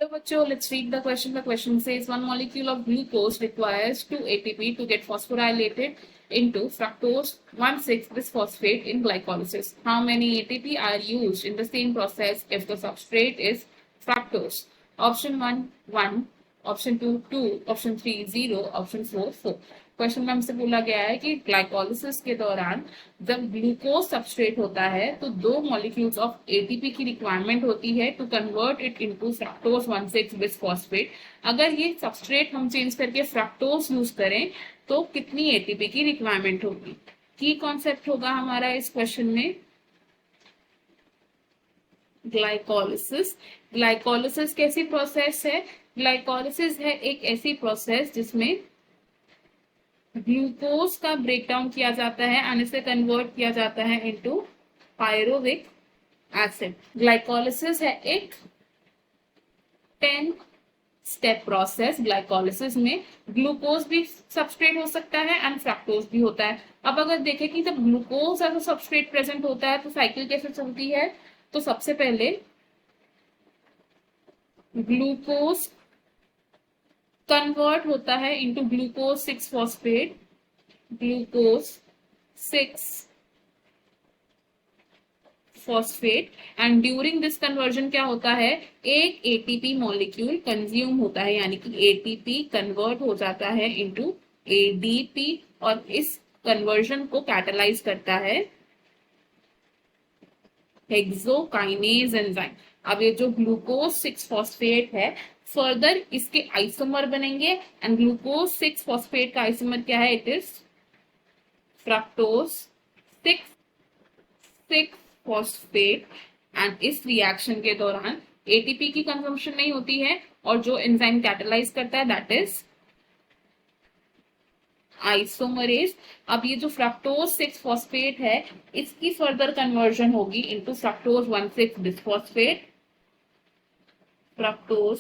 So, bachcho, let's read the question. The question says one molecule of glucose requires 2 ATP to get phosphorylated into fructose 1,6-bisphosphate in glycolysis. How many ATP are used in the same process if the substrate is fructose? Option 1, 1. Option 2, 2. Option 3, 0. Option 4, 4. Question में हमसे बोला गया है कि glycolysis के दौरान जब glucose substrate होता है तो दो मॉलिक्यूल्स ऑफ एटीपी की रिक्वायरमेंट होती है to convert it into fructose 1,6-बिस्फॉस्फेट। अगर ये सबस्ट्रेट हम चेंज करके फ्रक्टोज यूज करें तो कितनी एटीपी की रिक्वायरमेंट होगी? की कॉन्सेप्ट होगा हमारा इस क्वेश्चन में ग्लाइकोलिसिस। ग्लाइकोलिसिस कैसी प्रोसेस है? ग्लाइकोलिसिस है एक ऐसी प्रोसेस जिसमें ग्लूकोज का ब्रेकडाउन किया जाता है एंड इसे कन्वर्ट किया जाता है इनटू पायरोविक एसिड। ग्लाइकोलिसिस है एक 10 स्टेप प्रोसेस। ग्लाइकोलिसिस में ग्लूकोज भी सबस्ट्रेट हो सकता है एंड फ्रक्टोज भी होता है। अब अगर देखें कि जब glucose as a substrate present होता है तो साइकिल कैसे चलती है? तो सबसे पहले ग्लूकोज कन्वर्ट होता है इनटू ग्लूकोज 6-फॉस्फेट, ग्लूकोज 6-फॉस्फेट एंड ड्यूरिंग दिस कन्वर्जन क्या होता है? एक एटीपी मॉलिक्यूल कंज्यूम होता है, यानी कि एटीपी कन्वर्ट हो जाता है इनटू एडीपी और इस कन्वर्जन को कैटालाइज करता है हेक्सोकाइनेज एंजाइम। अब ये जो ग्लूकोज 6-फॉस्फेट है फर्दर इसके आइसोमर बनेंगे एंड ग्लूकोज 6-फॉस्फेट का आइसोमर क्या है? इट इज फ्रक्टोज 6-फॉस्फेट एंड इस रिएक्शन के दौरान एटीपी की कंजम्पशन नहीं होती है और जो एंजाइम कैटालाइज करता है दैट इज आइसोमरेज। अब ये जो फ्रक्टोज 6-फॉस्फेट है इसकी फर्दर कन्वर्जन होगी इनटू फ्रक्टोज 1,6-बिस्फॉस्फेट, फ्रक्टोज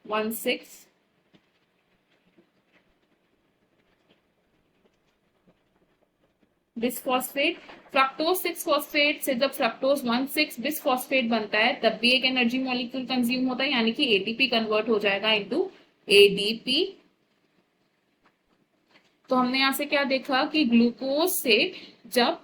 1,6-बिस्फॉस्फेट। फ्रक्टोज 6-फॉस्फेट से जब फ्रक्टोज 1,6-बिस्फॉस्फेट बनता है तब भी एक एनर्जी मॉलिक्यूल कंज्यूम होता है, यानी कि एटीपी कन्वर्ट हो जाएगा इनटू एडीपी। तो हमने यहां से क्या देखा कि ग्लूकोज से जब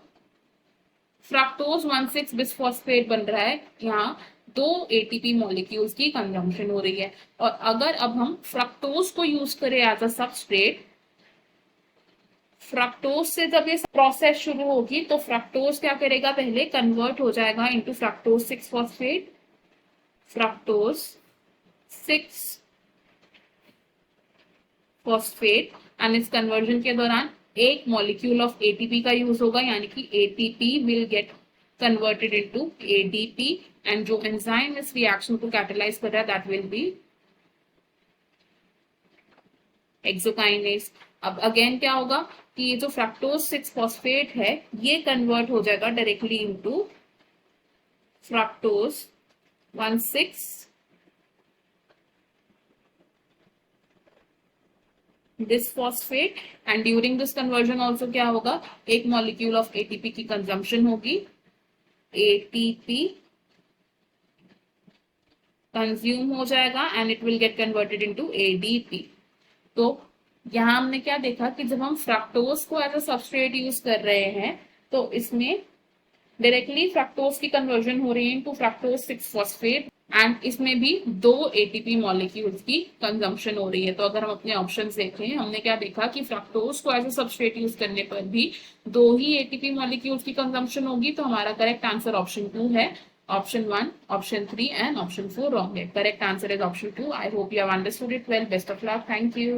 फ्रक्टोज 1,6-बिस्फॉस्फेट बन रहा है यहाँ दो एटीपी मॉलिक्यूल्स की कंजम्पशन हो रही है। और अगर अब हम फ्रक्टोज को यूज करें एज अ सबस्ट्रेट, फ्रक्टोज से जब ये प्रोसेस शुरू होगी तो फ्रक्टोज क्या करेगा? पहले कन्वर्ट हो जाएगा इनटू फ्रक्टोज 6-फॉस्फेट, फ्रक्टोज 6-फॉस्फेट एंड इस कन्वर्जन के दौरान एक मॉलिक्यूल ऑफ एटीपी का यूज होगा, यानी कि ATP will get converted into ADP and जो एंजाइम इस रिएक्शन को कैटलाइज कर रहा है दैट विल बी हेक्सोकाइनेज। अब अगेन क्या होगा कि ये जो फ्रक्टोज 6-फॉस्फेट है ये कन्वर्ट हो जाएगा डायरेक्टली इनटू फ्रक्टोज 1,6-बिस्फॉस्फेट and during this conversion also क्या होगा? एक मॉलिक्यूल ऑफ एटीपी की कंजम्पशन होगी, एटीपी कंज्यूम हो जाएगा and it will get converted into ADP. तो यहां हमने क्या देखा कि जब हम फ्रक्टोज को एज अ सबस्ट्रेट यूज कर रहे हैं तो इसमें डायरेक्टली फ्रक्टोज की कन्वर्जन हो रही है इनटू फ्रक्टोज 6-फॉस्फेट एंड इसमें भी दो एटीपी मॉलिक्यूल्स की कंजम्पशन हो रही है। तो अगर हम अपने ऑप्शंस देखें हमने क्या देखा कि फ्रक्टोज को एज अ सबस्ट्रेट यूज करने पर भी दो ही एटीपी मॉलिक्यूल्स की कंजम्पशन होगी। तो हमारा करेक्ट आंसर ऑप्शन 2 है। Option 1, Option 3 and Option 4 wrong है। Correct answer is Option 2. I hope you have understood it well. Best of luck. Thank you.